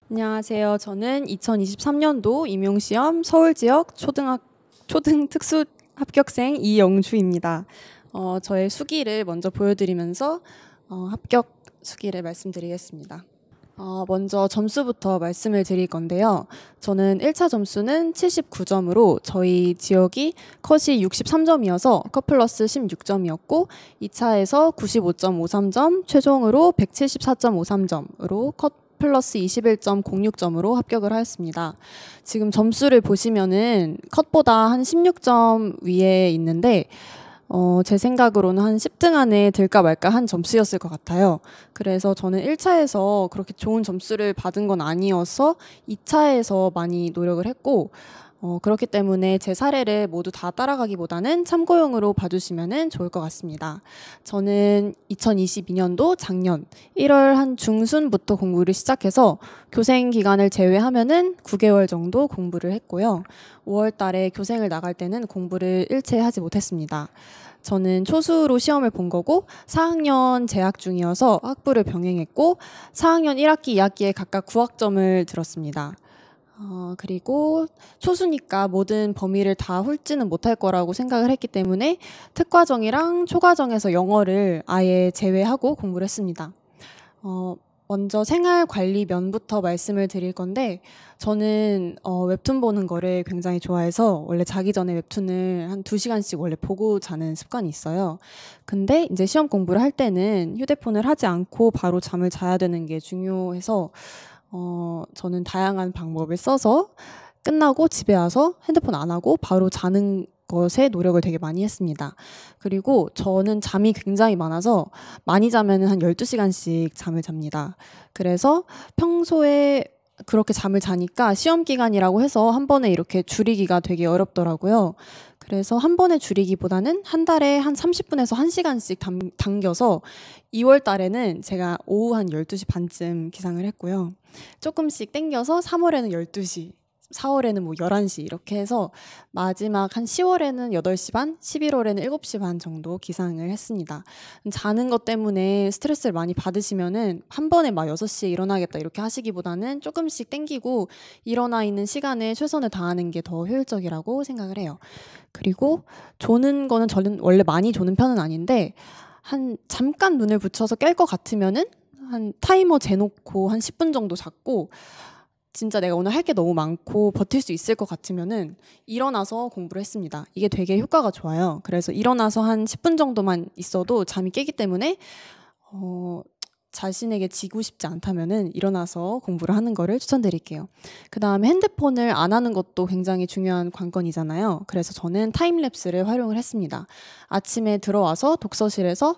안녕하세요. 저는 2023년도 임용시험 서울지역 초등 특수 합격생 이영주입니다. 저의 수기를 먼저 보여드리면서 합격 수기를 말씀드리겠습니다. 먼저 점수부터 말씀을 드릴 건데요. 저는 1차 점수는 79점으로 저희 지역이 컷이 63점이어서 컷 플러스 16점이었고 2차에서 95.53점, 최종으로 174.53점으로 컷 플러스 21.06점으로 합격을 하였습니다. 지금 점수를 보시면은 컷보다 한 16점 위에 있는데 제 생각으로는 한 10등 안에 들까 말까 한 점수였을 것 같아요. 그래서 저는 1차에서 그렇게 좋은 점수를 받은 건 아니어서 2차에서 많이 노력을 했고 그렇기 때문에 제 사례를 모두 다 따라가기보다는 참고용으로 봐주시면 좋을 것 같습니다. 저는 2022년도 작년 1월 한 중순부터 공부를 시작해서 교생 기간을 제외하면은 9개월 정도 공부를 했고요. 5월 달에 교생을 나갈 때는 공부를 일체 하지 못했습니다. 저는 초수로 시험을 본 거고 4학년 재학 중이어서 학부를 병행했고 4학년 1학기, 2학기에 각각 9학점을 들었습니다. 그리고 초수니까 모든 범위를 다 훑지는 못할 거라고 생각을 했기 때문에 특과정이랑 초과정에서 영어를 아예 제외하고 공부를 했습니다. 먼저 생활관리면부터 말씀을 드릴 건데 저는 웹툰 보는 거를 굉장히 좋아해서 원래 자기 전에 웹툰을 한 2시간씩 원래 보고 자는 습관이 있어요. 근데 이제 시험 공부를 할 때는 휴대폰을 하지 않고 바로 잠을 자야 되는 게 중요해서 저는 다양한 방법을 써서 끝나고 집에 와서 핸드폰 안 하고 바로 자는 것에 노력을 되게 많이 했습니다. 그리고 저는 잠이 굉장히 많아서 많이 자면 한 12시간씩 잠을 잡니다. 그래서 평소에 그렇게 잠을 자니까 시험 기간이라고 해서 한 번에 이렇게 줄이기가 되게 어렵더라고요. 그래서 한 번에 줄이기보다는 한 달에 한 30분에서 1시간씩 당겨서 2월 달에는 제가 오후 한 12시 반쯤 기상을 했고요. 조금씩 땡겨서 3월에는 12시, 4월에는 뭐 11시 이렇게 해서 마지막 한 10월에는 8시 반, 11월에는 7시 반 정도 기상을 했습니다. 자는 것 때문에 스트레스를 많이 받으시면은 한 번에 막 6시에 일어나겠다 이렇게 하시기보다는 조금씩 땡기고 일어나 있는 시간에 최선을 다하는 게 더 효율적이라고 생각을 해요. 그리고 조는 거는 저는 원래 많이 조는 편은 아닌데 한 잠깐 눈을 붙여서 깰 것 같으면은 한 타이머 재놓고 한 10분 정도 잤고 진짜 내가 오늘 할 게 너무 많고 버틸 수 있을 것 같으면은 일어나서 공부를 했습니다. 이게 되게 효과가 좋아요. 그래서 일어나서 한 10분 정도만 있어도 잠이 깨기 때문에 자신에게 지고 싶지 않다면은 일어나서 공부를 하는 거를 추천드릴게요. 그 다음에 핸드폰을 안 하는 것도 굉장히 중요한 관건이잖아요. 그래서 저는 타임랩스를 활용을 했습니다. 아침에 들어와서 독서실에서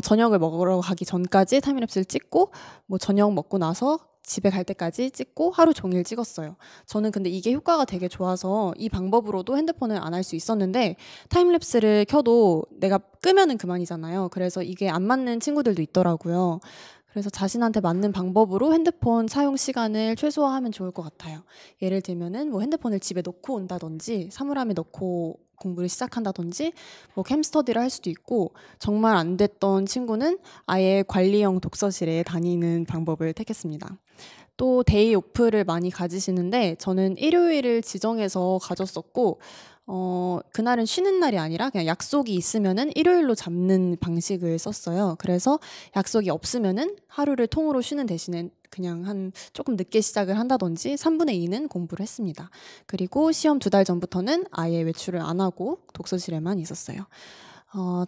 저녁을 먹으러 가기 전까지 타임랩스를 찍고 뭐 저녁 먹고 나서 집에 갈 때까지 찍고 하루 종일 찍었어요. 저는 근데 이게 효과가 되게 좋아서 이 방법으로도 핸드폰을 안 할 수 있었는데 타임랩스를 켜도 내가 끄면은 그만이잖아요. 그래서 이게 안 맞는 친구들도 있더라고요. 그래서 자신한테 맞는 방법으로 핸드폰 사용 시간을 최소화하면 좋을 것 같아요. 예를 들면은 뭐 핸드폰을 집에 놓고 온다든지 사물함에 넣고 공부를 시작한다든지 뭐 캠스터디를 할 수도 있고 정말 안 됐던 친구는 아예 관리형 독서실에 다니는 방법을 택했습니다. 또 데이 오프를 많이 가지시는데 저는 일요일을 지정해서 가졌었고 그날은 쉬는 날이 아니라 그냥 약속이 있으면은 일요일로 잡는 방식을 썼어요. 그래서 약속이 없으면은 하루를 통으로 쉬는 대신에 그냥 한 조금 늦게 시작을 한다든지 3분의 2는 공부를 했습니다. 그리고 시험 2달 전부터는 아예 외출을 안 하고 독서실에만 있었어요.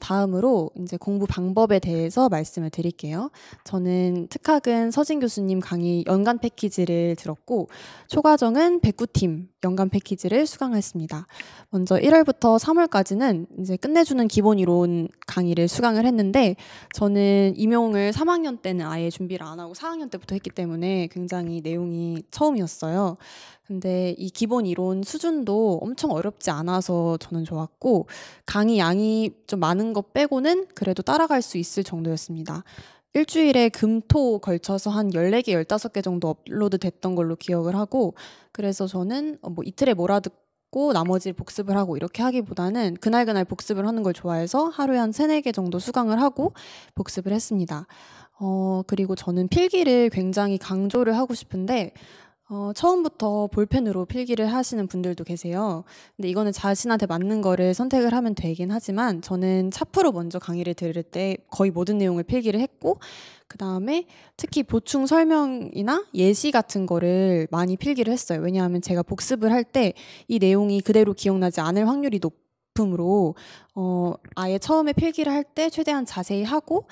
다음으로 이제 공부 방법에 대해서 말씀을 드릴게요. 저는 특학은 서진 교수님 강의 연간 패키지를 들었고 초과정은 백구팀 연간 패키지를 수강했습니다. 먼저 1월부터 3월까지는 이제 끝내주는 기본 이론 강의를 수강을 했는데 저는 임용을 3학년 때는 아예 준비를 안 하고 4학년 때부터 했기 때문에 굉장히 내용이 처음이었어요. 근데 이 기본 이론 수준도 엄청 어렵지 않아서 저는 좋았고 강의 양이 좀 많은 것 빼고는 그래도 따라갈 수 있을 정도였습니다. 일주일에 금, 토 걸쳐서 한 14개, 15개 정도 업로드 됐던 걸로 기억을 하고 그래서 저는 뭐 이틀에 몰아듣고 나머지 복습을 하고 이렇게 하기보다는 그날그날 복습을 하는 걸 좋아해서 하루에 한 3, 4개 정도 수강을 하고 복습을 했습니다. 그리고 저는 필기를 굉장히 강조를 하고 싶은데 처음부터 볼펜으로 필기를 하시는 분들도 계세요. 근데 이거는 자신한테 맞는 거를 선택을 하면 되긴 하지만 저는 차프로 먼저 강의를 들을 때 거의 모든 내용을 필기를 했고 그다음에 특히 보충 설명이나 예시 같은 거를 많이 필기를 했어요. 왜냐하면 제가 복습을 할 때 이 내용이 그대로 기억나지 않을 확률이 높으므로 아예 처음에 필기를 할 때 최대한 자세히 하고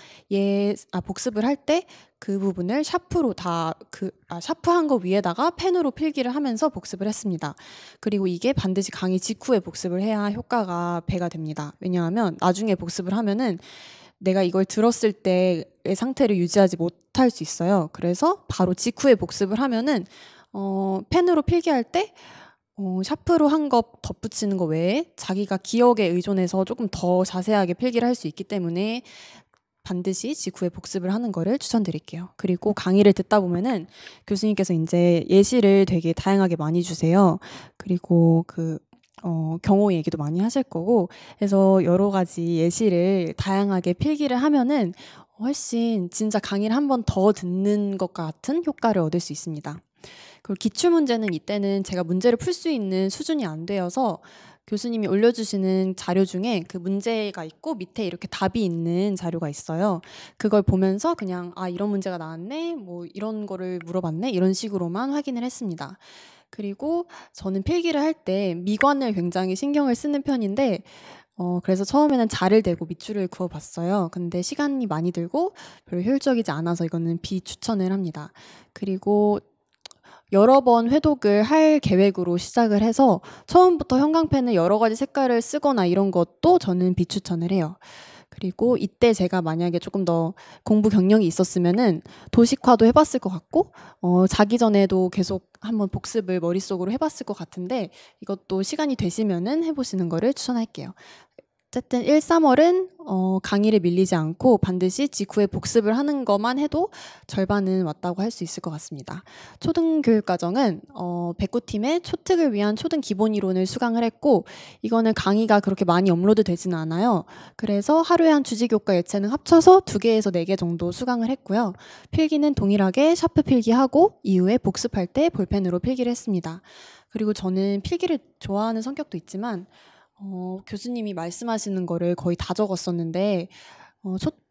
복습을 할 때 그 부분을 샤프로 샤프한 거 위에다가 펜으로 필기를 하면서 복습을 했습니다. 그리고 이게 반드시 강의 직후에 복습을 해야 효과가 배가 됩니다. 왜냐하면 나중에 복습을 하면은 내가 이걸 들었을 때의 상태를 유지하지 못할 수 있어요. 그래서 바로 직후에 복습을 하면은 펜으로 필기할 때 샤프로 한 거 덧붙이는 거 외에 자기가 기억에 의존해서 조금 더 자세하게 필기를 할 수 있기 때문에 반드시 직후에 복습을 하는 거를 추천드릴게요. 그리고 강의를 듣다 보면은 교수님께서 이제 예시를 되게 다양하게 많이 주세요. 그리고 경호 얘기도 많이 하실 거고 해서 여러 가지 예시를 다양하게 필기를 하면은 훨씬 진짜 강의를 한 번 더 듣는 것 같은 효과를 얻을 수 있습니다. 그리고 기출문제는 이때는 제가 문제를 풀 수 있는 수준이 안 되어서 교수님이 올려주시는 자료 중에 그 문제가 있고 밑에 이렇게 답이 있는 자료가 있어요. 그걸 보면서 그냥 이런 문제가 나왔네, 뭐 이런 거를 물어봤네 이런 식으로만 확인을 했습니다. 그리고 저는 필기를 할 때 미관을 굉장히 신경을 쓰는 편인데 그래서 처음에는 자를 대고 밑줄을 그어봤어요. 근데 시간이 많이 들고 별로 효율적이지 않아서 이거는 비추천을 합니다. 그리고 여러 번 회독을 할 계획으로 시작을 해서 처음부터 형광펜을 여러 가지 색깔을 쓰거나 이런 것도 저는 비추천을 해요. 그리고 이때 제가 만약에 조금 더 공부 경력이 있었으면은 도식화도 해봤을 것 같고 자기 전에도 계속 한번 복습을 머릿속으로 해봤을 것 같은데 이것도 시간이 되시면은 해보시는 거를 추천할게요. 어쨌든 1, 3월은 강의를 밀리지 않고 반드시 직후에 복습을 하는 것만 해도 절반은 왔다고 할 수 있을 것 같습니다. 초등교육과정은 백구팀의 초특을 위한 초등 기본 이론을 수강을 했고 이거는 강의가 그렇게 많이 업로드 되지는 않아요. 그래서 하루에 한 주지교과 예체능 합쳐서 2개에서 4개 정도 수강을 했고요. 필기는 동일하게 샤프 필기하고 이후에 복습할 때 볼펜으로 필기를 했습니다. 그리고 저는 필기를 좋아하는 성격도 있지만 교수님이 말씀하시는 거를 거의 다 적었었는데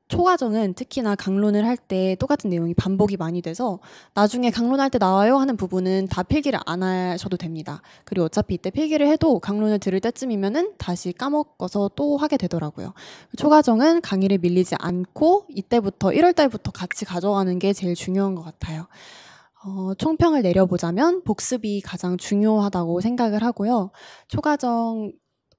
초과정은 특히나 강론을 할 때 똑같은 내용이 반복이 많이 돼서 나중에 강론할 때 나와요 하는 부분은 다 필기를 안 하셔도 됩니다. 그리고 어차피 이때 필기를 해도 강론을 들을 때쯤이면은 다시 까먹어서 또 하게 되더라고요. 초과정은 강의를 밀리지 않고 이때부터 1월 달부터 같이 가져가는 게 제일 중요한 것 같아요. 총평을 내려보자면 복습이 가장 중요하다고 생각을 하고요. 초과정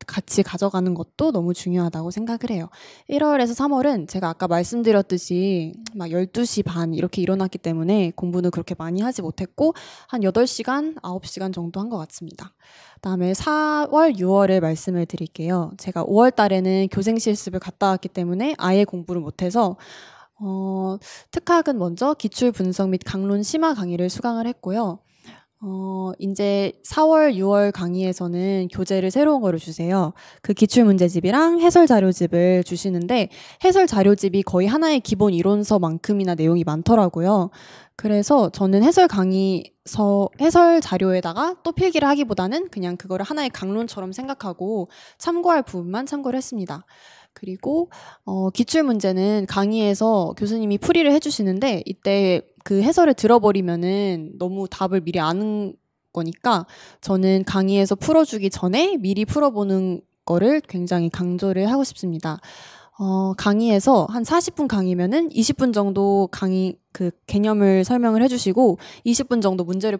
같이 가져가는 것도 너무 중요하다고 생각을 해요. 1월에서 3월은 제가 아까 말씀드렸듯이 막 12시 반 이렇게 일어났기 때문에 공부는 그렇게 많이 하지 못했고 한 8시간, 9시간 정도 한 것 같습니다. 그다음에 4월, 6월을 말씀을 드릴게요. 제가 5월 달에는 교생 실습을 갔다 왔기 때문에 아예 공부를 못해서 특학은 먼저 기출 분석 및 강론 심화 강의를 수강을 했고요. 이제 4월, 6월 강의에서는 교재를 새로운 거를 주세요. 그 기출문제집이랑 해설자료집을 주시는데 해설 자료집이 거의 하나의 기본 이론서만큼이나 내용이 많더라고요. 그래서 저는 해설 자료에다가 또 필기를 하기보다는 그냥 그거를 하나의 강론처럼 생각하고 참고할 부분만 참고를 했습니다. 그리고 기출문제는 강의에서 교수님이 풀이를 해주시는데 이때 그 해설을 들어버리면은 너무 답을 미리 아는 거니까 저는 강의에서 풀어주기 전에 미리 풀어보는 거를 굉장히 강조를 하고 싶습니다. 강의에서 한 40분 강의면은 20분 정도 강의 그 개념을 설명을 해주시고 20분 정도 문제를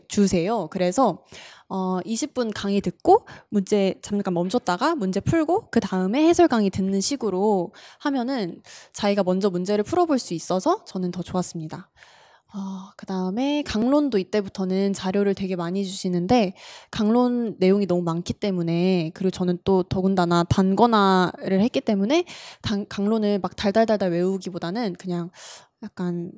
주세요. 그래서 20분 강의 듣고 문제 잠깐 멈췄다가 문제 풀고 그 다음에 해설 강의 듣는 식으로 하면은 자기가 먼저 문제를 풀어볼 수 있어서 저는 더 좋았습니다. 그 다음에 강론도 이때부터는 자료를 되게 많이 주시는데 강론 내용이 너무 많기 때문에 그리고 저는 또 더군다나 단권화를 했기 때문에 강론을 막 달달달달 외우기보다는 그냥 약간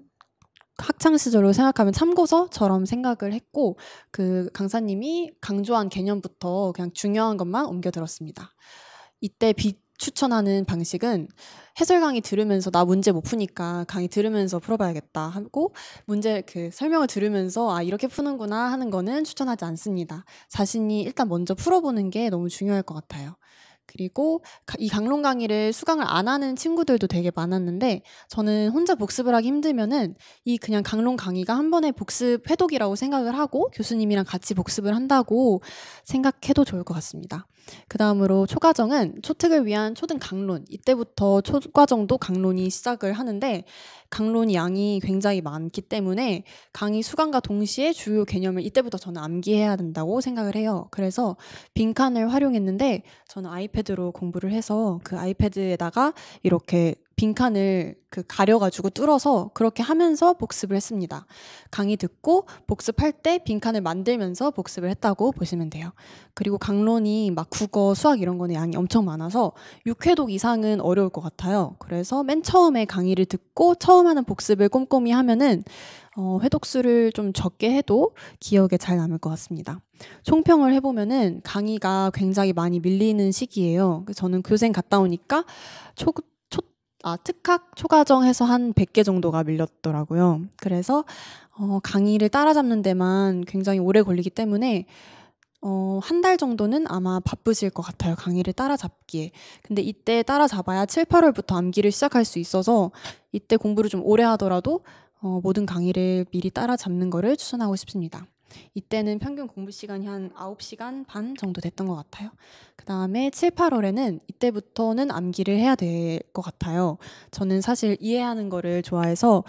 학창 시절로 생각하면 참고서처럼 생각을 했고 그 강사님이 강조한 개념부터 그냥 중요한 것만 옮겨 들었습니다. 이때 비추천하는 방식은 해설 강의 들으면서 나 문제 못 푸니까 강의 들으면서 풀어봐야겠다 하고 문제 그 설명을 들으면서 아 이렇게 푸는구나 하는 거는 추천하지 않습니다. 자신이 일단 먼저 풀어보는 게 너무 중요할 것 같아요. 그리고 이 강론 강의를 수강을 안 하는 친구들도 되게 많았는데 저는 혼자 복습을 하기 힘들면은 이 그냥 강론 강의가 한 번의 복습 회독이라고 생각을 하고 교수님이랑 같이 복습을 한다고 생각해도 좋을 것 같습니다. 그 다음으로 초과정은 초특을 위한 초등 강론, 이때부터 초과정도 강론이 시작을 하는데 강론 양이 굉장히 많기 때문에 강의 수강과 동시에 주요 개념을 이때부터 저는 암기해야 된다고 생각을 해요. 그래서 빈칸을 활용했는데 저는 아이패드로 공부를 해서 그 아이패드에다가 이렇게 빈칸을 가려가지고 뚫어서 그렇게 하면서 복습을 했습니다. 강의 듣고 복습할 때 빈칸을 만들면서 복습을 했다고 보시면 돼요. 그리고 강론이 막 국어, 수학 이런 거는 양이 엄청 많아서 6회독 이상은 어려울 것 같아요. 그래서 맨 처음에 강의를 듣고 처음 하는 복습을 꼼꼼히 하면은 회독수를 좀 적게 해도 기억에 잘 남을 것 같습니다. 총평을 해보면은 강의가 굉장히 많이 밀리는 시기예요. 저는 교생 갔다 오니까 특학 초과정 해서 한 100개 정도가 밀렸더라고요. 그래서 강의를 따라잡는 데만 굉장히 오래 걸리기 때문에 한 달 정도는 아마 바쁘실 것 같아요. 강의를 따라잡기에. 근데 이때 따라잡아야 7, 8월부터 암기를 시작할 수 있어서 이때 공부를 좀 오래 하더라도 모든 강의를 미리 따라잡는 거를 추천하고 싶습니다. 이때는 평균 공부 시간이 한 9시간 반 정도 됐던 것 같아요. 그 다음에 7, 8월에는 이때부터는 암기를 해야 될 것 같아요. 저는 사실 이해하는 거를 좋아해서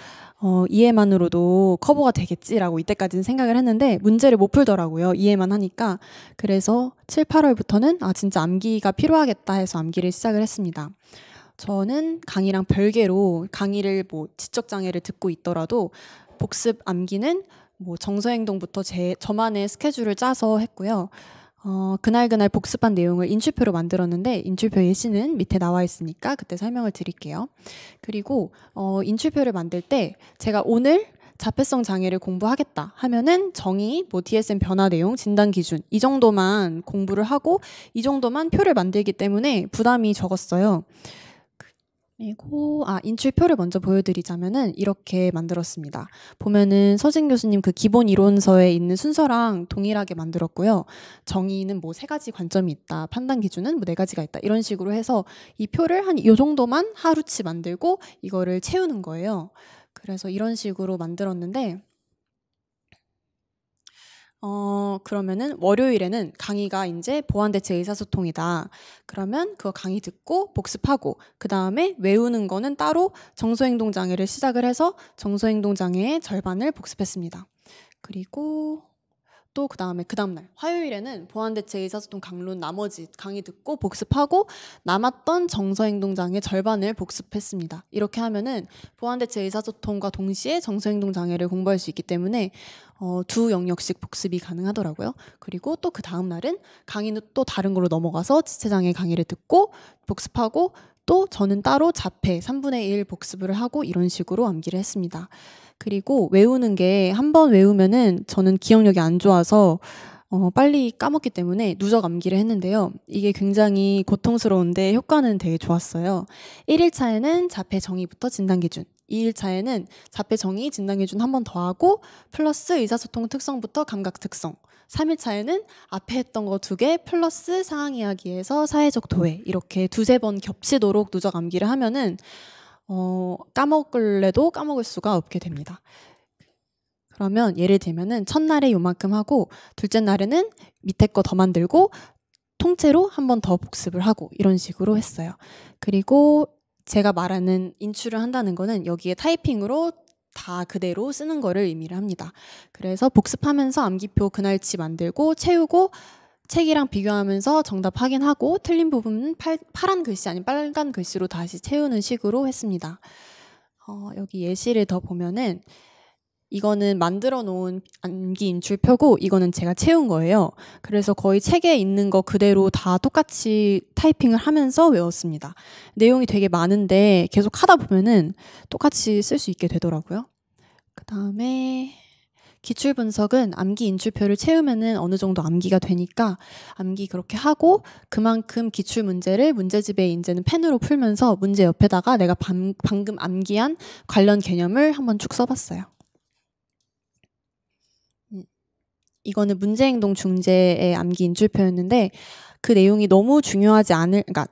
이해만으로도 커버가 되겠지라고 이때까지는 생각을 했는데 문제를 못 풀더라고요. 이해만 하니까. 그래서 7, 8월부터는 진짜 암기가 필요하겠다 해서 암기를 시작을 했습니다. 저는 강의랑 별개로 강의를 지적장애를 듣고 있더라도 복습 암기는 정서행동부터 저만의 스케줄을 짜서 했고요. 그날 복습한 내용을 인출표로 만들었는데 인출표 예시는 밑에 나와 있으니까 그때 설명을 드릴게요. 그리고 인출표를 만들 때 제가 오늘 자폐성 장애를 공부하겠다 하면은 정의, DSM 변화 내용, 진단 기준 이 정도만 공부를 하고 이 정도만 표를 만들기 때문에 부담이 적었어요. 그리고 인출표를 먼저 보여드리자면은 이렇게 만들었습니다. 보면은 서진 교수님 그 기본 이론서에 있는 순서랑 동일하게 만들었고요. 정의는 3가지 관점이 있다. 판단 기준은 4가지가 있다. 이런 식으로 해서 이 표를 한 이 정도만 하루치 만들고 이거를 채우는 거예요. 그래서 이런 식으로 만들었는데 그러면은 월요일에는 강의가 이제 보완대체 의사소통이다. 그러면 그거 강의 듣고 복습하고 그 다음에 외우는 거는 따로 정서행동장애를 시작을 해서 정서행동장애의 절반을 복습했습니다. 그리고 또 그 다음날 화요일에는 보완대체 의사소통 강론 나머지 강의 듣고 복습하고 남았던 정서행동장애 절반을 복습했습니다. 이렇게 하면은 보완대체 의사소통과 동시에 정서행동장애를 공부할 수 있기 때문에 두 영역씩 복습이 가능하더라고요. 그리고 또 그 다음날은 강의는 또 다른 걸로 넘어가서 지체장애 강의를 듣고 복습하고 또 저는 따로 자폐 3분의 1 복습을 하고 이런 식으로 암기를 했습니다. 그리고 외우는 게 한 번 외우면은 저는 기억력이 안 좋아서 빨리 까먹기 때문에 누적 암기를 했는데요. 이게 굉장히 고통스러운데 효과는 되게 좋았어요. 1일차에는 자폐 정의부터 진단 기준, 2일차에는 자폐 정의, 진단 기준 한 번 더 하고 플러스 의사소통 특성부터 감각 특성, 3일차에는 앞에 했던 거 2개 플러스 상황 이야기에서 사회적 도해 이렇게 2-3번 겹치도록 누적 암기를 하면은 까먹을래도 까먹을 수가 없게 됩니다. 그러면 예를 들면은 첫날에 요만큼 하고 둘째 날에는 밑에 거 더 만들고 통째로 한 번 더 복습을 하고 이런 식으로 했어요. 그리고 제가 말하는 인출을 한다는 거는 여기에 타이핑으로 다 그대로 쓰는 거를 의미를 합니다. 그래서 복습하면서 암기표 그날치 만들고 채우고 책이랑 비교하면서 정답 확인하고 틀린 부분은 파란 글씨 아닌 빨간 글씨로 다시 채우는 식으로 했습니다. 여기 예시를 더 보면은 이거는 만들어 놓은 암기 인출표고 이거는 제가 채운 거예요. 그래서 거의 책에 있는 거 그대로 다 똑같이 타이핑을 하면서 외웠습니다. 내용이 되게 많은데 계속 하다 보면은 똑같이 쓸 수 있게 되더라고요. 그 다음에 기출 분석은 암기 인출표를 채우면은 어느 정도 암기가 되니까 암기 그렇게 하고 그만큼 기출 문제를 문제집에 이제는 펜으로 풀면서 문제 옆에다가 내가 방금 암기한 관련 개념을 한번 쭉 써봤어요. 이거는 문제행동 중재의 암기 인출표였는데 그 내용이 너무 중요하지 않을, 그러니까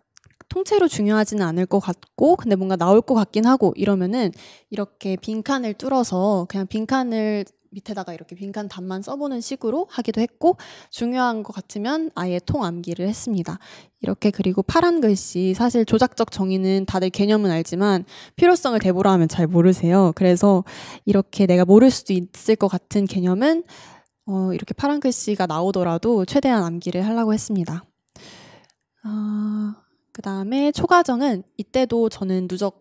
통째로 중요하지는 않을 것 같고 근데 뭔가 나올 것 같긴 하고 이러면은 이렇게 빈칸을 뚫어서 그냥 빈칸을 밑에다가 이렇게 빈칸 답만 써보는 식으로 하기도 했고 중요한 것 같으면 아예 통암기를 했습니다. 이렇게 그리고 파란 글씨 사실 조작적 정의는 다들 개념은 알지만 필요성을 대보라 하면 잘 모르세요. 그래서 이렇게 내가 모를 수도 있을 것 같은 개념은 이렇게 파란 글씨가 나오더라도 최대한 암기를 하려고 했습니다. 그 다음에 초과정은 이때도 저는 누적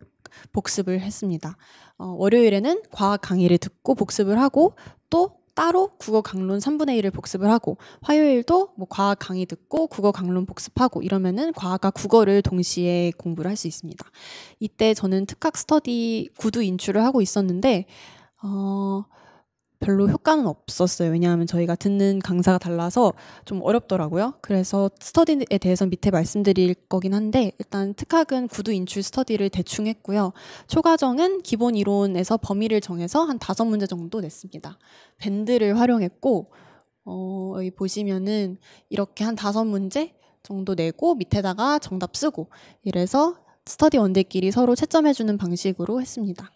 복습을 했습니다. 월요일에는 과학 강의를 듣고 복습을 하고 또 따로 국어 강론 3분의 1을 복습을 하고 화요일도 뭐 과학 강의 듣고 국어 강론 복습하고 이러면은 과학과 국어를 동시에 공부를 할 수 있습니다. 이때 저는 특학 스터디 구두 인출을 하고 있었는데 별로 효과는 없었어요. 왜냐하면 저희가 듣는 강사가 달라서 좀 어렵더라고요. 그래서 스터디에 대해서 밑에 말씀드릴 거긴 한데 일단 특학은 구두 인출 스터디를 대충 했고요. 초과정은 기본 이론에서 범위를 정해서 한 5문제 정도 냈습니다. 밴드를 활용했고 여기 보시면은 이렇게 한 5문제 정도 내고 밑에다가 정답 쓰고 이래서 스터디 원들끼리 서로 채점해주는 방식으로 했습니다.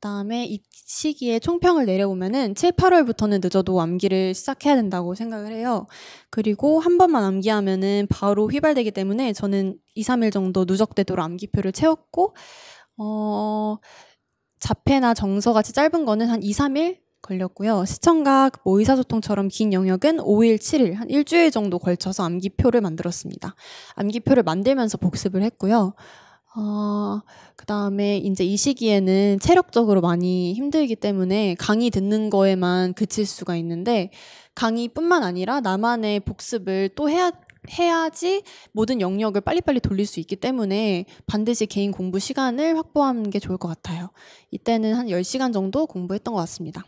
그다음에 이 시기에 총평을 내려보면은 7, 8월부터는 늦어도 암기를 시작해야 된다고 생각을 해요. 그리고 한 번만 암기하면은 바로 휘발되기 때문에 저는 2, 3일 정도 누적되도록 암기표를 채웠고 자폐나 정서같이 짧은 거는 한 2, 3일 걸렸고요. 시청각, 뭐 의사소통처럼 긴 영역은 5일, 7일, 한 일주일 정도 걸쳐서 암기표를 만들었습니다. 암기표를 만들면서 복습을 했고요. 그 다음에 이제 이 시기에는 체력적으로 많이 힘들기 때문에 강의 듣는 거에만 그칠 수가 있는데 강의뿐만 아니라 나만의 복습을 또 해야지 모든 영역을 빨리빨리 돌릴 수 있기 때문에 반드시 개인 공부 시간을 확보하는 게 좋을 것 같아요. 이때는 한 10시간 정도 공부했던 것 같습니다.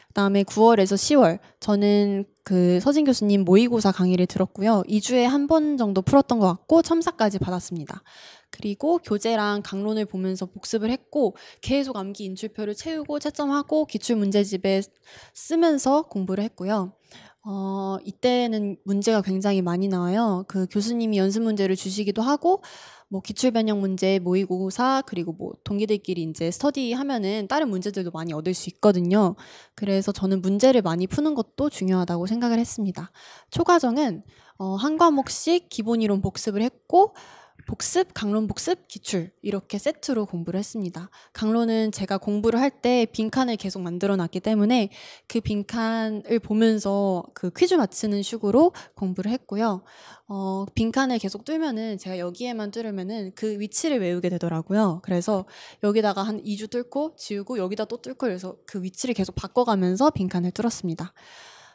그다음에 9월에서 10월 저는 그 서진 교수님 모의고사 강의를 들었고요. 2주에 한 번 정도 풀었던 것 같고 첨사까지 받았습니다. 그리고 교재랑 강론을 보면서 복습을 했고 계속 암기 인출표를 채우고 채점하고 기출문제집에 쓰면서 공부를 했고요. 이때는 문제가 굉장히 많이 나와요. 그 교수님이 연습 문제를 주시기도 하고 뭐 기출 변형 문제, 모의고사 그리고 뭐 동기들끼리 이제 스터디 하면은 다른 문제들도 많이 얻을 수 있거든요. 그래서 저는 문제를 많이 푸는 것도 중요하다고 생각을 했습니다. 초과정은 한 과목씩 기본 이론 복습을 했고 복습, 강론 복습, 기출 이렇게 세트로 공부를 했습니다. 강론은 제가 공부를 할 때 빈칸을 계속 만들어 놨기 때문에 그 빈칸을 보면서 그 퀴즈 맞히는 식으로 공부를 했고요. 빈칸을 계속 뚫면은 제가 여기에만 뚫으면은 그 위치를 외우게 되더라고요. 그래서 여기다가 한 2주 뚫고 지우고 여기다 또 뚫고 그래서 그 위치를 계속 바꿔가면서 빈칸을 뚫었습니다.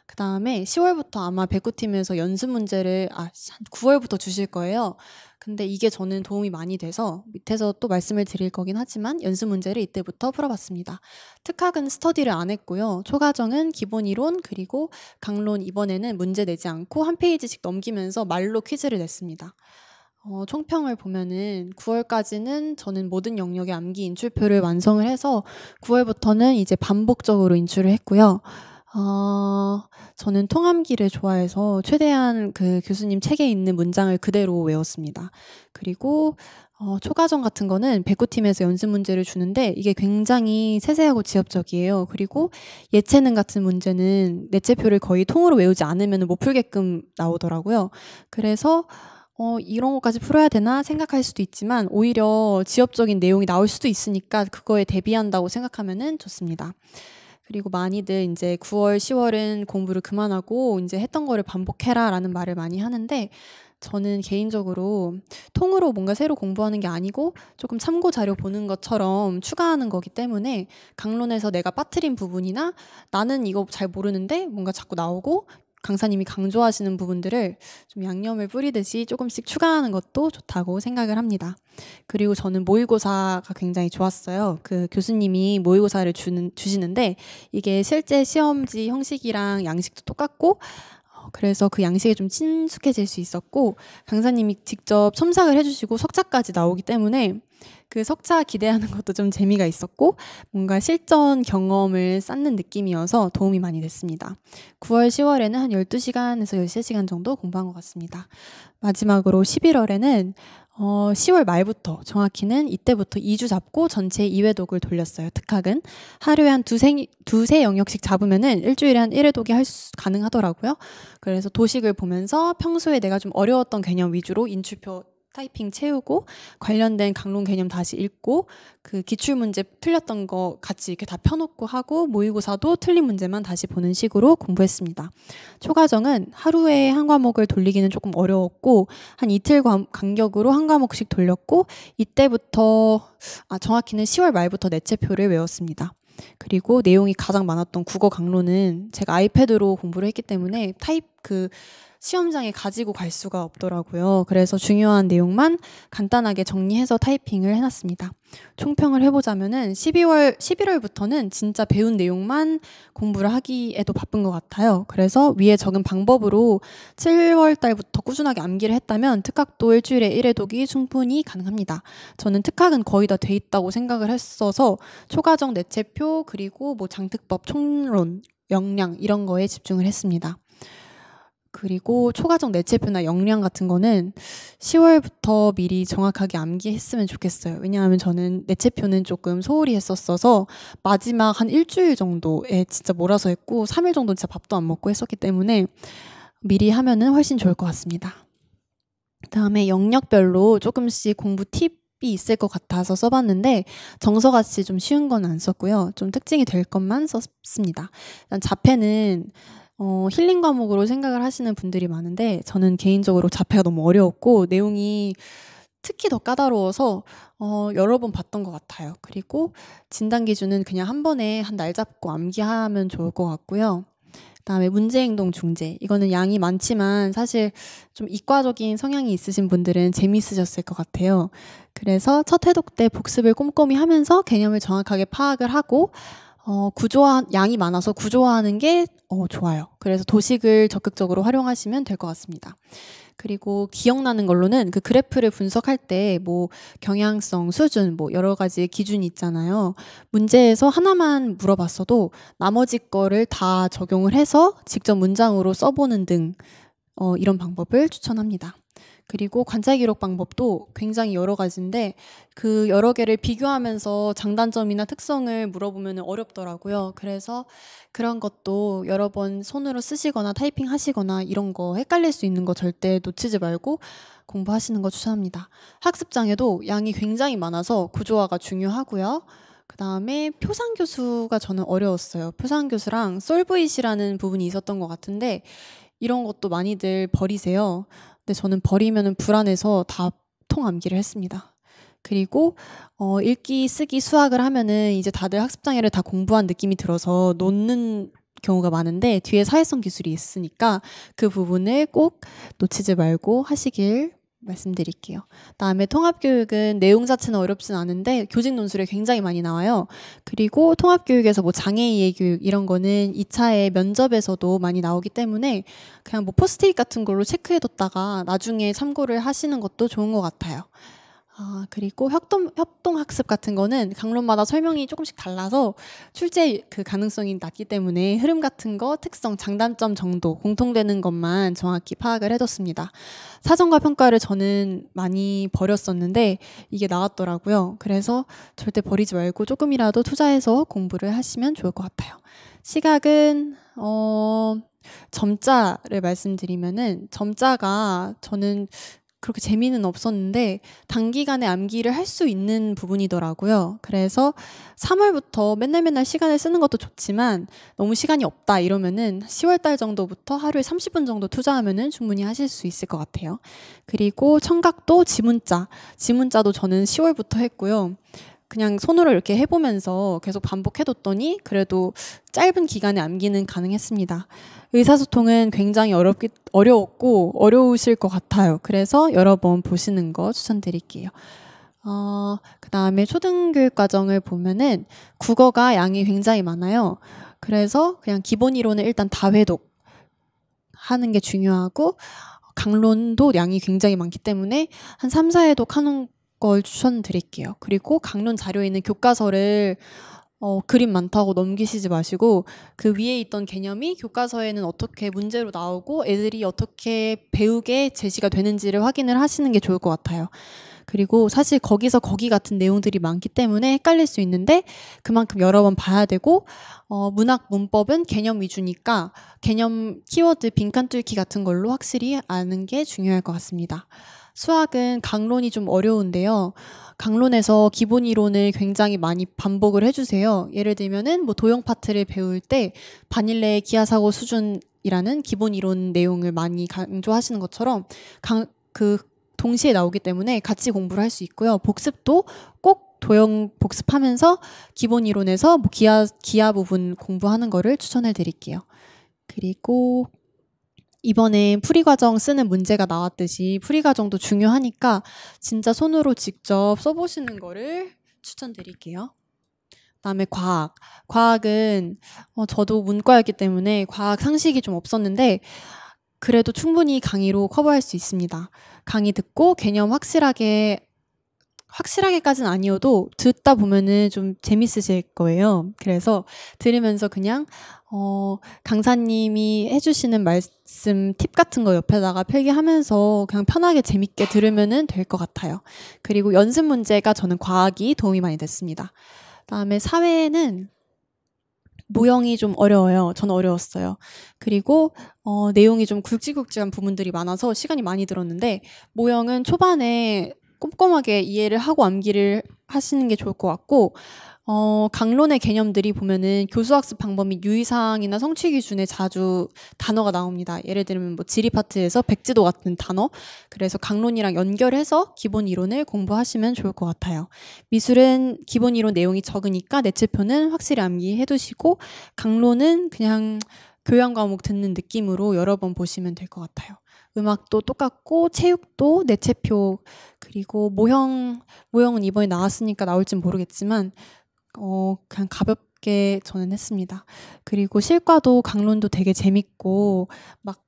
그 다음에 10월부터 아마 백구팀에서 연습 문제를 한 9월부터 주실 거예요. 근데 이게 저는 도움이 많이 돼서 밑에서 또 말씀을 드릴 거긴 하지만 연습 문제를 이때부터 풀어봤습니다. 특학은 스터디를 안 했고요. 초과정은 기본 이론 그리고 강론 이번에는 문제 내지 않고 한 페이지씩 넘기면서 말로 퀴즈를 냈습니다. 총평을 보면은 9월까지는 저는 모든 영역의 암기 인출표를 완성을 해서 9월부터는 이제 반복적으로 인출을 했고요. 저는 통암기를 좋아해서 최대한 그 교수님 책에 있는 문장을 그대로 외웠습니다. 그리고 초과정 같은 거는 백구팀에서 연습 문제를 주는데 이게 굉장히 세세하고 지엽적이에요. 그리고 예체능 같은 문제는 내체표를 거의 통으로 외우지 않으면 못 풀게끔 나오더라고요. 그래서 이런 것까지 풀어야 되나 생각할 수도 있지만 오히려 지엽적인 내용이 나올 수도 있으니까 그거에 대비한다고 생각하면 좋습니다. 그리고 많이들 이제 9월, 10월은 공부를 그만하고 이제 했던 거를 반복해라 라는 말을 많이 하는데 저는 개인적으로 통으로 뭔가 새로 공부하는 게 아니고 조금 참고 자료 보는 것처럼 추가하는 거기 때문에 강론에서 내가 빠뜨린 부분이나 나는 이거 잘 모르는데 뭔가 자꾸 나오고 강사님이 강조하시는 부분들을 좀 양념을 뿌리듯이 조금씩 추가하는 것도 좋다고 생각을 합니다. 그리고 저는 모의고사가 굉장히 좋았어요. 그 교수님이 모의고사를 주시는데 이게 실제 시험지 형식이랑 양식도 똑같고 그래서 그 양식에 좀 친숙해질 수 있었고 강사님이 직접 첨삭을 해주시고 석차까지 나오기 때문에 그 석차 기대하는 것도 좀 재미가 있었고 뭔가 실전 경험을 쌓는 느낌이어서 도움이 많이 됐습니다. 9월, 10월에는 한 12시간에서 13시간 정도 공부한 것 같습니다. 마지막으로 11월에는 10월 말부터 정확히는 이때부터 2주 잡고 전체 2회 독을 돌렸어요. 특학은 하루에 한 두세 영역씩 잡으면은 일주일에 한 1회 독이 가능하더라고요. 그래서 도식을 보면서 평소에 내가 좀 어려웠던 개념 위주로 인출표 타이핑 채우고 관련된 강론 개념 다시 읽고 그 기출문제 틀렸던 거 같이 이렇게 다 펴놓고 하고 모의고사도 틀린 문제만 다시 보는 식으로 공부했습니다. 초과정은 하루에 한 과목을 돌리기는 조금 어려웠고 한 이틀 간격으로 한 과목씩 돌렸고 이때부터 정확히는 10월 말부터 내체표를 외웠습니다. 그리고 내용이 가장 많았던 국어 강론은 제가 아이패드로 공부를 했기 때문에 시험장에 가지고 갈 수가 없더라고요. 그래서 중요한 내용만 간단하게 정리해서 타이핑을 해놨습니다. 총평을 해보자면은 11월부터는 진짜 배운 내용만 공부를 하기에도 바쁜 것 같아요. 그래서 위에 적은 방법으로 7월 달부터 꾸준하게 암기를 했다면 특학도 일주일에 1회 독이 충분히 가능합니다. 저는 특학은 거의 다 돼 있다고 생각을 했어서 초과정 내체표 그리고 뭐 장특법, 총론, 역량 이런 거에 집중을 했습니다. 그리고 초과정 내체표나 역량 같은 거는 10월부터 미리 정확하게 암기했으면 좋겠어요. 왜냐하면 저는 내체표는 조금 소홀히 했었어서 마지막 한 일주일 정도에 진짜 몰아서 했고 3일 정도 진짜 밥도 안 먹고 했었기 때문에 미리 하면은 훨씬 좋을 것 같습니다. 그다음에 영역별로 조금씩 공부 팁이 있을 것 같아서 써봤는데 정서같이 좀 쉬운 건 안 썼고요. 좀 특징이 될 것만 썼습니다. 일단 자폐는 힐링 과목으로 생각을 하시는 분들이 많은데 저는 개인적으로 자폐가 너무 어려웠고 내용이 특히 더 까다로워서 여러 번 봤던 것 같아요. 그리고 진단 기준은 그냥 한 번에 한 날 잡고 암기하면 좋을 것 같고요. 그다음에 문제행동 중재. 이거는 양이 많지만 사실 좀 이과적인 성향이 있으신 분들은 재미있으셨을 것 같아요. 그래서 첫 해독 때 복습을 꼼꼼히 하면서 개념을 정확하게 파악을 하고 양이 많아서 구조화하는 게 좋아요. 그래서 도식을 적극적으로 활용하시면 될 것 같습니다. 그리고 기억나는 걸로는 그 그래프를 분석할 때 뭐 경향성, 수준 뭐 여러 가지 기준이 있잖아요. 문제에서 하나만 물어봤어도 나머지 거를 다 적용을 해서 직접 문장으로 써보는 등 이런 방법을 추천합니다. 그리고 관찰 기록 방법도 굉장히 여러 가지인데 그 여러 개를 비교하면서 장단점이나 특성을 물어보면 어렵더라고요. 그래서 그런 것도 여러 번 손으로 쓰시거나 타이핑 하시거나 이런 거 헷갈릴 수 있는 거 절대 놓치지 말고 공부하시는 거 추천합니다. 학습장에도 양이 굉장히 많아서 구조화가 중요하고요. 그다음에 표상교수가 저는 어려웠어요. 표상교수랑 솔브잇이라는 부분이 있었던 것 같은데 이런 것도 많이들 버리세요. 근데 저는 버리면 불안해서 다 통암기를 했습니다. 그리고 읽기, 쓰기, 수학을 하면은 이제 다들 학습장애를 다 공부한 느낌이 들어서 놓는 경우가 많은데 뒤에 사회성 기술이 있으니까 그 부분을 꼭 놓치지 말고 하시길 말씀드릴게요. 그다음에 통합교육은 내용 자체는 어렵진 않은데 교직 논술에 굉장히 많이 나와요. 그리고 통합교육에서 뭐 장애이해 교육 이런 거는 2차의 면접에서도 많이 나오기 때문에 그냥 뭐 포스트잇 같은 걸로 체크해뒀다가 나중에 참고를 하시는 것도 좋은 것 같아요. 그리고 협동학습 같은 거는 강론마다 설명이 조금씩 달라서 출제 그 가능성이 낮기 때문에 흐름 같은 거, 특성, 장단점 정도 공통되는 것만 정확히 파악을 해뒀습니다. 사전과 평가를 저는 많이 버렸었는데 이게 나왔더라고요. 그래서 절대 버리지 말고 조금이라도 투자해서 공부를 하시면 좋을 것 같아요. 시각은 점자를 말씀드리면은 점자가 저는 그렇게 재미는 없었는데 단기간에 암기를 할 수 있는 부분이더라고요. 그래서 3월부터 맨날 시간을 쓰는 것도 좋지만 너무 시간이 없다 이러면은 10월 달 정도부터 하루에 30분 정도 투자하면은 충분히 하실 수 있을 것 같아요. 그리고 청각도 지문자도 저는 10월부터 했고요. 그냥 손으로 이렇게 해보면서 계속 반복해뒀더니 그래도 짧은 기간에 암기는 가능했습니다. 의사소통은 굉장히 어려웠고 어려우실 것 같아요. 그래서 여러 번 보시는 거 추천드릴게요. 그 다음에 초등교육 과정을 보면은 국어가 양이 굉장히 많아요. 그래서 그냥 기본 이론을 일단 다 회독하는 게 중요하고 강론도 양이 굉장히 많기 때문에 한 3, 4회독 하는 걸 추천드릴게요. 그리고 강론 자료에 있는 교과서를 그림 많다고 넘기시지 마시고 그 위에 있던 개념이 교과서에는 어떻게 문제로 나오고 애들이 어떻게 배우게 제시가 되는지를 확인을 하시는 게 좋을 것 같아요. 그리고 사실 거기서 거기 같은 내용들이 많기 때문에 헷갈릴 수 있는데 그만큼 여러 번 봐야 되고 문학 문법은 개념 위주니까 개념 키워드 빈칸 뚫기 같은 걸로 확실히 아는 게 중요할 것 같습니다. 수학은 강론이 좀 어려운데요. 강론에서 기본 이론을 굉장히 많이 반복을 해주세요. 예를 들면은 뭐 도형 파트를 배울 때 바닐레의 기하사고 수준이라는 기본 이론 내용을 많이 강조하시는 것처럼 동시에 나오기 때문에 같이 공부를 할 수 있고요. 복습도 꼭 도형 복습하면서 기본 이론에서 뭐 기하 부분 공부하는 거를 추천해 드릴게요. 그리고 이번에 풀이과정 쓰는 문제가 나왔듯이 풀이과정도 중요하니까 진짜 손으로 직접 써보시는 거를 추천드릴게요. 그다음에 과학은 저도 문과였기 때문에 과학 상식이 좀 없었는데 그래도 충분히 강의로 커버할 수 있습니다. 강의 듣고 개념 확실하게까지는 아니어도 듣다 보면은 좀 재밌으실 거예요. 그래서 들으면서 그냥 강사님이 해주시는 말씀 팁 같은 거 옆에다가 필기하면서 그냥 편하게 재밌게 들으면은 될 것 같아요. 그리고 연습 문제가 저는 과학이 도움이 많이 됐습니다. 그다음에 사회는 모형이 좀 어려워요. 저는 어려웠어요. 그리고 내용이 좀 굵직굵직한 부분들이 많아서 시간이 많이 들었는데 모형은 초반에 꼼꼼하게 이해를 하고 암기를 하시는 게 좋을 것 같고 강론의 개념들이 보면은 교수학습 방법 및 유의사항이나 성취 기준에 자주 단어가 나옵니다. 예를 들면 뭐 지리 파트에서 백지도 같은 단어. 그래서 강론이랑 연결해서 기본 이론을 공부하시면 좋을 것 같아요. 미술은 기본 이론 내용이 적으니까 내체표는 확실히 암기해 두시고 강론은 그냥 교양 과목 듣는 느낌으로 여러 번 보시면 될 것 같아요. 음악도 똑같고 체육도 내체표 그리고 모형은 이번에 나왔으니까 나올진 모르겠지만 그냥 가볍게 저는 했습니다. 그리고 실과도 강론도 되게 재밌고 막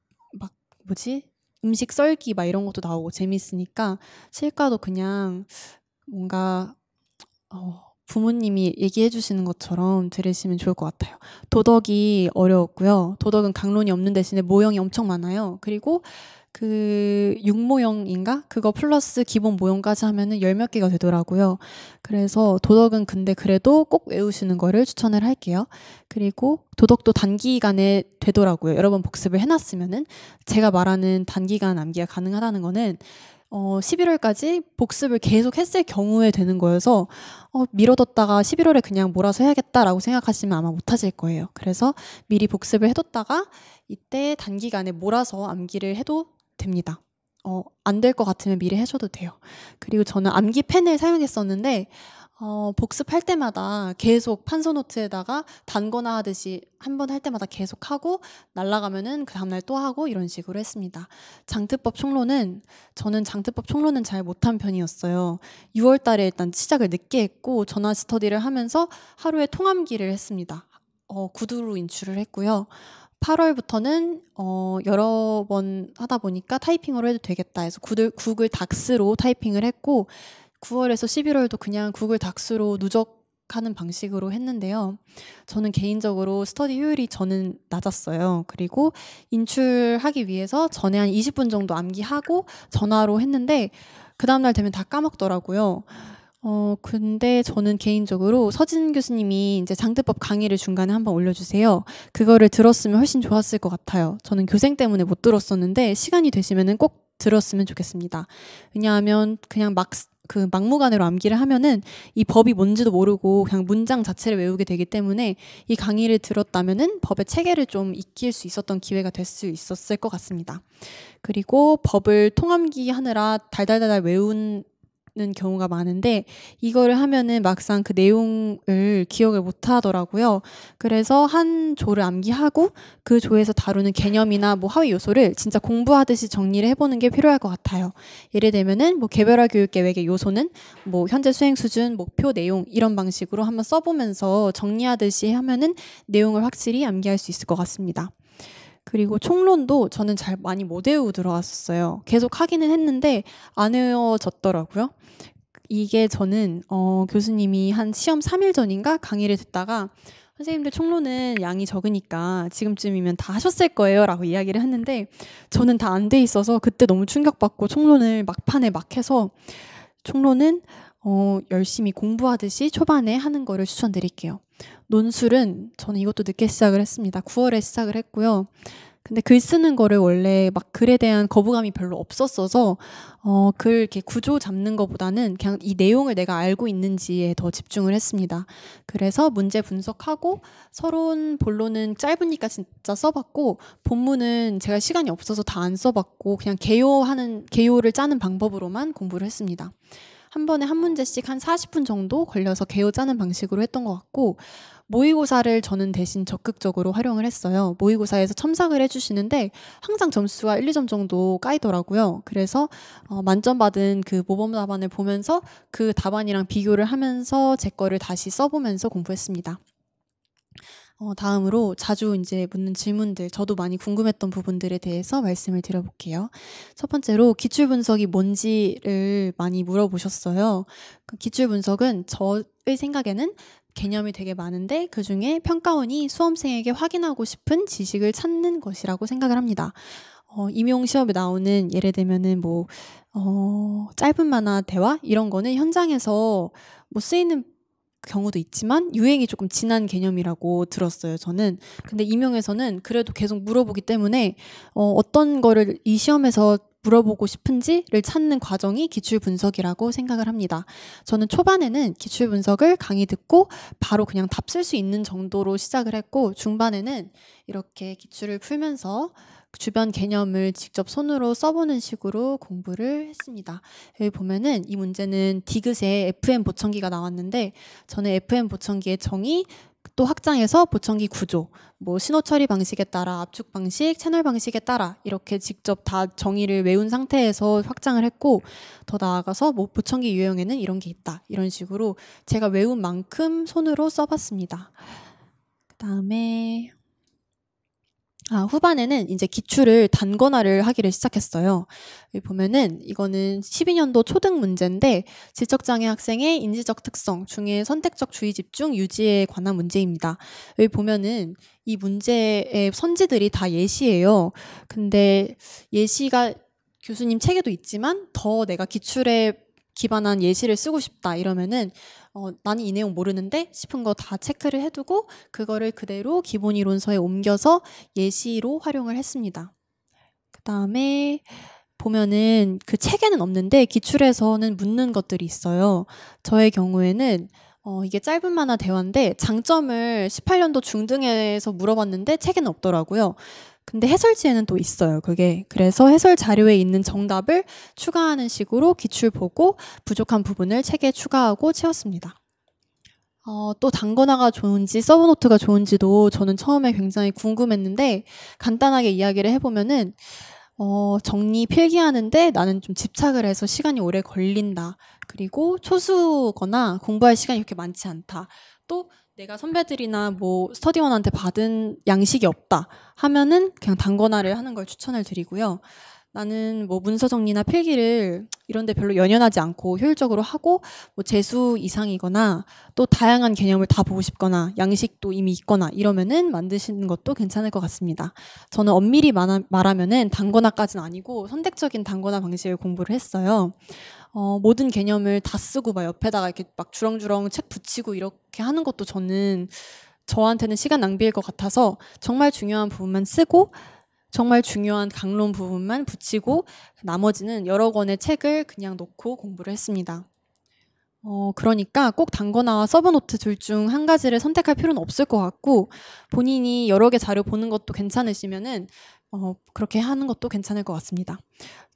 음식 썰기 막 이런 것도 나오고 재밌으니까 실과도 그냥 뭔가 부모님이 얘기해 주시는 것처럼 들으시면 좋을 것 같아요. 도덕이 어려웠고요. 도덕은 강론이 없는 대신에 모형이 엄청 많아요. 그리고 그 6모형인가? 그거 플러스 기본 모형까지 하면은 10몇 개가 되더라고요. 그래서 도덕은 근데 그래도 꼭 외우시는 거를 추천을 할게요. 그리고 도덕도 단기간에 되더라고요. 여러 번 복습을 해놨으면은. 제가 말하는 단기간 암기가 가능하다는 거는 11월까지 복습을 계속 했을 경우에 되는 거여서 미뤄뒀다가 11월에 그냥 몰아서 해야겠다라고 생각하시면 아마 못하실 거예요. 그래서 미리 복습을 해뒀다가 이때 단기간에 몰아서 암기를 해도 됩니다. 안 될 것 같으면 미리 해줘도 돼요. 그리고 저는 암기 펜을 사용했었는데 복습할 때마다 계속 판서노트에다가 단거나 하듯이 한 번 할 때마다 계속 하고 날아가면은 그 다음날 또 하고 이런 식으로 했습니다. 저는 장트법 총론은 잘 못한 편이었어요. 6월 달에 일단 시작을 늦게 했고 전화 스터디를 하면서 하루에 통암기를 했습니다. 구두로 인출을 했고요. 8월부터는 여러 번 하다 보니까 타이핑으로 해도 되겠다 해서 구글 닥스로 타이핑을 했고 9월에서 11월도 그냥 구글 닥스로 누적하는 방식으로 했는데요. 저는 개인적으로 스터디 효율이 저는 낮았어요. 그리고 인출하기 위해서 전에 한 20분 정도 암기하고 전화로 했는데 그 다음날 되면 다 까먹더라고요. 근데 저는 개인적으로 서진 교수님이 이제 장트법 강의를 중간에 한번 올려주세요. 그거를 들었으면 훨씬 좋았을 것 같아요. 저는 교생 때문에 못 들었었는데 시간이 되시면은 꼭 들었으면 좋겠습니다. 왜냐하면 그냥 막무가내로 암기를 하면은 이 법이 뭔지도 모르고 그냥 문장 자체를 외우게 되기 때문에 이 강의를 들었다면은 법의 체계를 좀 익힐 수 있었던 기회가 될 수 있었을 것 같습니다. 그리고 법을 통암기 하느라 달달달달 외운 경우가 많은데 이거를 하면은 막상 그 내용을 기억을 못 하더라고요. 그래서 한 조를 암기하고 그 조에서 다루는 개념이나 뭐 하위 요소를 진짜 공부하듯이 정리를 해보는 게 필요할 것 같아요. 예를 들면은 뭐 개별화 교육 계획의 요소는 뭐 현재 수행 수준, 목표 내용 이런 방식으로 한번 써보면서 정리하듯이 하면은 내용을 확실히 암기할 수 있을 것 같습니다. 그리고 총론도 저는 잘 많이 못 외우고 들어왔었어요. 계속 하기는 했는데 안 외워졌더라고요. 이게 저는 교수님이 한 시험 3일 전인가 강의를 듣다가 선생님들 총론은 양이 적으니까 지금쯤이면 다 하셨을 거예요 라고 이야기를 했는데 저는 다 안 돼 있어서 그때 너무 충격받고 총론을 막판에 막 해서 총론은 열심히 공부하듯이 초반에 하는 거를 추천드릴게요. 논술은 저는 이것도 늦게 시작을 했습니다. 9월에 시작을 했고요. 근데 글 쓰는 거를 원래 막 글에 대한 거부감이 별로 없었어서 글 이렇게 구조 잡는 것보다는 그냥 이 내용을 내가 알고 있는지에 더 집중을 했습니다. 그래서 문제 분석하고 서론, 본론은 짧으니까 진짜 써봤고 본문은 제가 시간이 없어서 다 안 써봤고 그냥 개요를 짜는 방법으로만 공부를 했습니다. 한 번에 한 문제씩 한 40분 정도 걸려서 개요 짜는 방식으로 했던 것 같고 모의고사를 저는 대신 적극적으로 활용을 했어요. 모의고사에서 첨삭을 해주시는데 항상 점수가 1, 2점 정도 까이더라고요. 그래서 만점 받은 그 모범 답안을 보면서 그 답안이랑 비교를 하면서 제 거를 다시 써보면서 공부했습니다. 다음으로 자주 이제 묻는 질문들, 저도 많이 궁금했던 부분들에 대해서 말씀을 드려볼게요. 첫 번째로 기출 분석이 뭔지를 많이 물어보셨어요. 그 기출 분석은 저의 생각에는 개념이 되게 많은데 그중에 평가원이 수험생에게 확인하고 싶은 지식을 찾는 것이라고 생각을 합니다. 임용 시험에 나오는 예를 들면은 뭐 짧은 만화 대화 이런 거는 현장에서 뭐 쓰이는 경우도 있지만 유행이 조금 지난 개념이라고 들었어요, 저는. 근데 임용에서는 그래도 계속 물어보기 때문에 어떤 거를 이 시험에서 물어보고 싶은지를 찾는 과정이 기출 분석이라고 생각을 합니다. 저는 초반에는 기출 분석을 강의 듣고 바로 그냥 답 쓸 수 있는 정도로 시작을 했고 중반에는 이렇게 기출을 풀면서 주변 개념을 직접 손으로 써보는 식으로 공부를 했습니다. 여기 보면은 이 문제는 디귿에 FM 보청기가 나왔는데 저는 FM 보청기의 정의 또 확장해서 보청기 구조, 뭐 신호 처리 방식에 따라 압축 방식, 채널 방식에 따라 이렇게 직접 다 정의를 외운 상태에서 확장을 했고 더 나아가서 뭐 보청기 유형에는 이런 게 있다 이런 식으로 제가 외운 만큼 손으로 써봤습니다. 그다음에 후반에는 이제 기출을 단권화를 하기를 시작했어요. 여기 보면은 이거는 12년도 초등 문제인데 지적장애 학생의 인지적 특성 중에 선택적 주의 집중 유지에 관한 문제입니다. 여기 보면은 이 문제의 선지들이 다 예시예요. 근데 예시가 교수님 책에도 있지만 더 내가 기출에 기반한 예시를 쓰고 싶다 이러면은 나는 이 내용 모르는데 싶은 거 다 체크를 해두고 그거를 그대로 기본 이론서에 옮겨서 예시로 활용을 했습니다. 그 다음에 보면은 그 책에는 없는데 기출에서는 묻는 것들이 있어요. 저의 경우에는 이게 짧은 만화 대화인데 장점을 18년도 중등에서 물어봤는데 책에는 없더라고요. 근데 해설지에는 또 있어요, 그게. 그래서 해설 자료에 있는 정답을 추가하는 식으로 기출 보고 부족한 부분을 책에 추가하고 채웠습니다. 또 단권화가 좋은지 서브노트가 좋은지도 저는 처음에 굉장히 궁금했는데 간단하게 이야기를 해보면은 정리 필기하는데 나는 좀 집착을 해서 시간이 오래 걸린다. 그리고 초수거나 공부할 시간이 그렇게 많지 않다. 또 내가 선배들이나 뭐 스터디원한테 받은 양식이 없다 하면은 그냥 단권화를 하는 걸 추천을 드리고요. 나는 뭐 문서 정리나 필기를 이런 데 별로 연연하지 않고 효율적으로 하고 뭐 재수 이상이거나 또 다양한 개념을 다 보고 싶거나 양식도 이미 있거나 이러면은 만드시는 것도 괜찮을 것 같습니다. 저는 엄밀히 말하면은 단권화까지는 아니고 선택적인 단권화 방식을 공부를 했어요. 모든 개념을 다 쓰고 막 옆에다가 이렇게 막 주렁주렁 책 붙이고 이렇게 하는 것도 저한테는 시간 낭비일 것 같아서 정말 중요한 부분만 쓰고 정말 중요한 강론 부분만 붙이고 나머지는 여러 권의 책을 그냥 놓고 공부를 했습니다. 그러니까 꼭 단권화와 서브노트 둘 중 한 가지를 선택할 필요는 없을 것 같고 본인이 여러 개 자료 보는 것도 괜찮으시면은 그렇게 하는 것도 괜찮을 것 같습니다.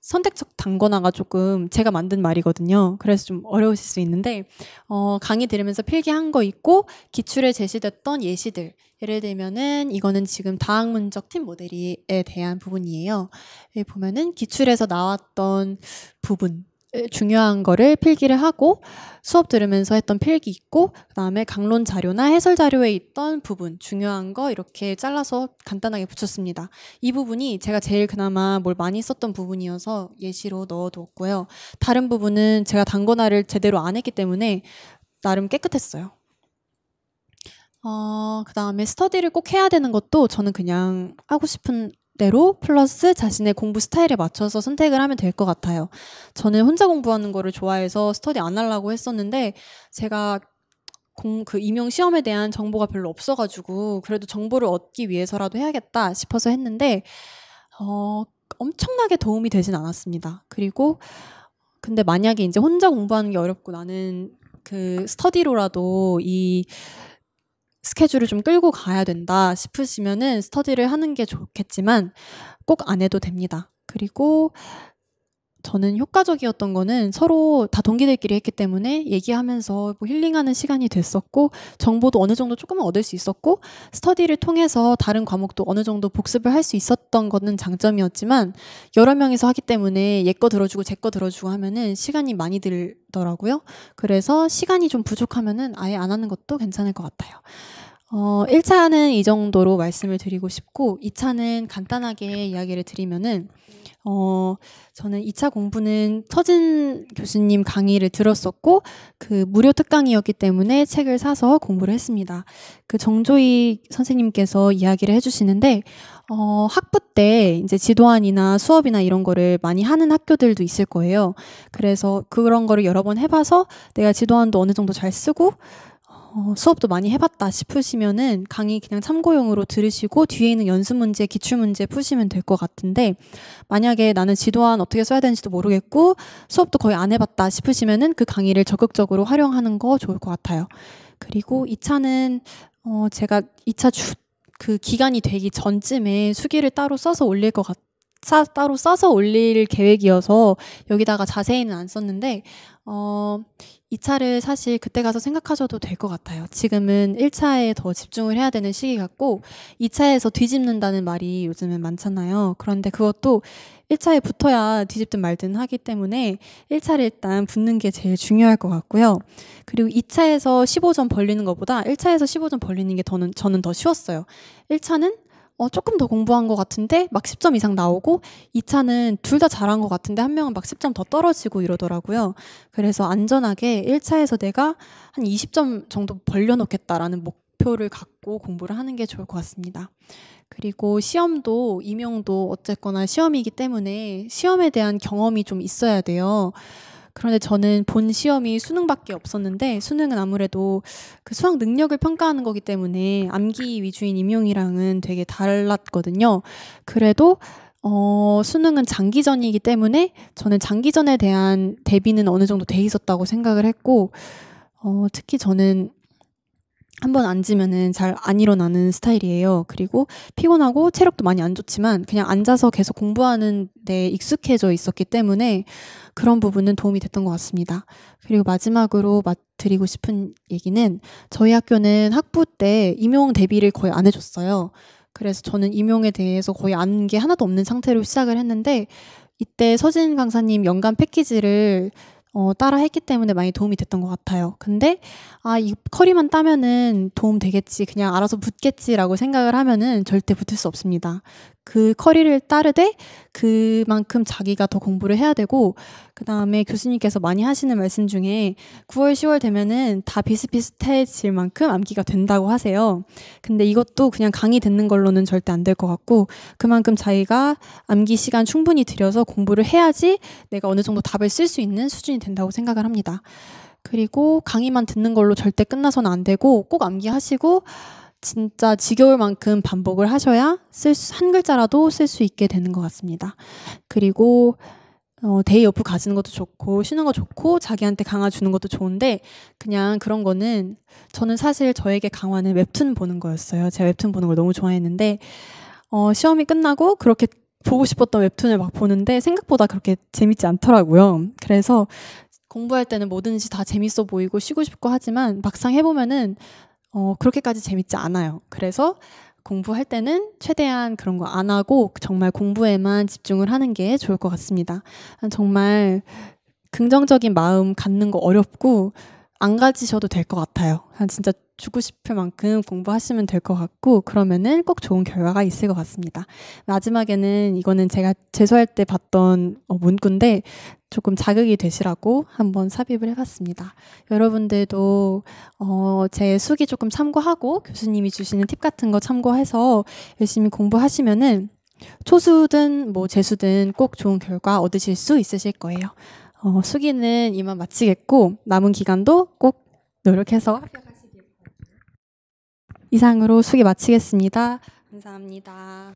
선택적 단권화가 조금 제가 만든 말이거든요. 그래서 좀 어려우실 수 있는데 강의 들으면서 필기한 거 있고 기출에 제시됐던 예시들, 예를 들면은 이거는 지금 다학문적 팀 모델에 대한 부분이에요. 여기 보면은 기출에서 나왔던 부분, 중요한 거를 필기를 하고 수업 들으면서 했던 필기 있고, 그다음에 강론 자료나 해설 자료에 있던 부분, 중요한 거 이렇게 잘라서 간단하게 붙였습니다. 이 부분이 제가 제일 그나마 뭘 많이 썼던 부분이어서 예시로 넣어두었고요. 다른 부분은 제가 단권화를 제대로 안 했기 때문에 나름 깨끗했어요. 그다음에 스터디를 꼭 해야 되는 것도 저는 그냥 하고 싶은 대로 플러스 자신의 공부 스타일에 맞춰서 선택을 하면 될 것 같아요. 저는 혼자 공부하는 거를 좋아해서 스터디 안 하려고 했었는데 제가 그 임용 시험에 대한 정보가 별로 없어가지고 그래도 정보를 얻기 위해서라도 해야겠다 싶어서 했는데 엄청나게 도움이 되진 않았습니다. 그리고 근데 만약에 이제 혼자 공부하는 게 어렵고 나는 그 스터디로라도 이 스케줄을 좀 끌고 가야 된다 싶으시면은 스터디를 하는 게 좋겠지만 꼭 안 해도 됩니다. 그리고 저는 효과적이었던 거는 서로 다 동기들끼리 했기 때문에 얘기하면서 뭐 힐링하는 시간이 됐었고 정보도 어느 정도 조금은 얻을 수 있었고 스터디를 통해서 다른 과목도 어느 정도 복습을 할 수 있었던 거는 장점이었지만 여러 명이서 하기 때문에 얘 거 들어주고 제 거 들어주고 하면은 시간이 많이 들더라고요. 그래서 시간이 좀 부족하면은 아예 안 하는 것도 괜찮을 것 같아요. 1차는 이 정도로 말씀을 드리고 싶고 2차는 간단하게 이야기를 드리면은 저는 2차 공부는 서진 교수님 강의를 들었었고 그 무료 특강이었기 때문에 책을 사서 공부를 했습니다. 그 정조희 선생님께서 이야기를 해주시는데 학부 때 이제 지도안이나 수업이나 이런 거를 많이 하는 학교들도 있을 거예요. 그래서 그런 거를 여러 번 해봐서 내가 지도안도 어느 정도 잘 쓰고 수업도 많이 해봤다 싶으시면은 강의 그냥 참고용으로 들으시고 뒤에 있는 연습 문제, 기출 문제 푸시면 될 것 같은데 만약에 나는 지도안 어떻게 써야 되는지도 모르겠고 수업도 거의 안 해봤다 싶으시면은 그 강의를 적극적으로 활용하는 거 좋을 것 같아요. 그리고 2차는 제가 2차 그 기간이 되기 전쯤에 수기를 따로 써서 올릴 것 따로 써서 올릴 계획이어서 여기다가 자세히는 안 썼는데 2차를 사실 그때 가서 생각하셔도 될 것 같아요. 지금은 1차에 더 집중을 해야 되는 시기 같고 2차에서 뒤집는다는 말이 요즘은 많잖아요. 그런데 그것도 1차에 붙어야 뒤집든 말든 하기 때문에 1차를 일단 붙는 게 제일 중요할 것 같고요. 그리고 2차에서 15점 벌리는 것보다 1차에서 15점 벌리는 게 저는 더 쉬웠어요. 1차는 조금 더 공부한 것 같은데 막 10점 이상 나오고 2차는 둘 다 잘한 것 같은데 한 명은 막 10점 더 떨어지고 이러더라고요. 그래서 안전하게 1차에서 내가 한 20점 정도 벌려놓겠다라는 목표를 갖고 공부를 하는 게 좋을 것 같습니다. 그리고 시험도 임용도 어쨌거나 시험이기 때문에 시험에 대한 경험이 좀 있어야 돼요. 그런데 저는 본 시험이 수능밖에 없었는데 수능은 아무래도 그 수학 능력을 평가하는 거기 때문에 암기 위주인 임용이랑은 되게 달랐거든요. 그래도 수능은 장기전이기 때문에 저는 장기전에 대한 대비는 어느 정도 돼 있었다고 생각을 했고 특히 저는 한번 앉으면은 잘 안 일어나는 스타일이에요. 그리고 피곤하고 체력도 많이 안 좋지만 그냥 앉아서 계속 공부하는 데 익숙해져 있었기 때문에 그런 부분은 도움이 됐던 것 같습니다. 그리고 마지막으로 드리고 싶은 얘기는 저희 학교는 학부 때 임용 대비를 거의 안 해줬어요. 그래서 저는 임용에 대해서 거의 아는 게 하나도 없는 상태로 시작을 했는데 이때 서진 강사님 연간 패키지를 따라 했기 때문에 많이 도움이 됐던 것 같아요. 근데 이 커리만 따면은 도움 되겠지, 그냥 알아서 붙겠지라고 생각을 하면은 절대 붙을 수 없습니다. 그 커리를 따르되 그만큼 자기가 더 공부를 해야 되고 그다음에 교수님께서 많이 하시는 말씀 중에 9월, 10월 되면은 다 비슷비슷해질 만큼 암기가 된다고 하세요. 근데 이것도 그냥 강의 듣는 걸로는 절대 안 될 것 같고 그만큼 자기가 암기 시간 충분히 들여서 공부를 해야지 내가 어느 정도 답을 쓸 수 있는 수준이 된다고 생각을 합니다. 그리고 강의만 듣는 걸로 절대 끝나서는 안 되고 꼭 암기하시고 진짜 지겨울 만큼 반복을 하셔야 한 글자라도 쓸 수 있게 되는 것 같습니다. 그리고 데이 오프 가지는 것도 좋고 쉬는 거 좋고 자기한테 강화 주는 것도 좋은데 그냥 그런 거는 저는 사실 저에게 강화는 웹툰 보는 거였어요. 제가 웹툰 보는 걸 너무 좋아했는데 시험이 끝나고 그렇게 보고 싶었던 웹툰을 막 보는데 생각보다 그렇게 재밌지 않더라고요. 그래서 공부할 때는 뭐든지 다 재밌어 보이고 쉬고 싶고 하지만 막상 해보면은 그렇게까지 재밌지 않아요. 그래서 공부할 때는 최대한 그런 거 안 하고 정말 공부에만 집중을 하는 게 좋을 것 같습니다. 정말 긍정적인 마음 갖는 거 어렵고 안 가지셔도 될 것 같아요. 진짜 죽고 싶을 만큼 공부하시면 될 것 같고 그러면은 꼭 좋은 결과가 있을 것 같습니다. 마지막에는 이거는 제가 재수할 때 봤던 문구인데 조금 자극이 되시라고 한번 삽입을 해봤습니다. 여러분들도 제 수기 조금 참고하고 교수님이 주시는 팁 같은 거 참고해서 열심히 공부하시면은 초수든 뭐 재수든 꼭 좋은 결과 얻으실 수 있으실 거예요. 수기는 이만 마치겠고 남은 기간도 꼭 노력해서 합격하시길 바랍니다. 이상으로 수기 마치겠습니다. 감사합니다.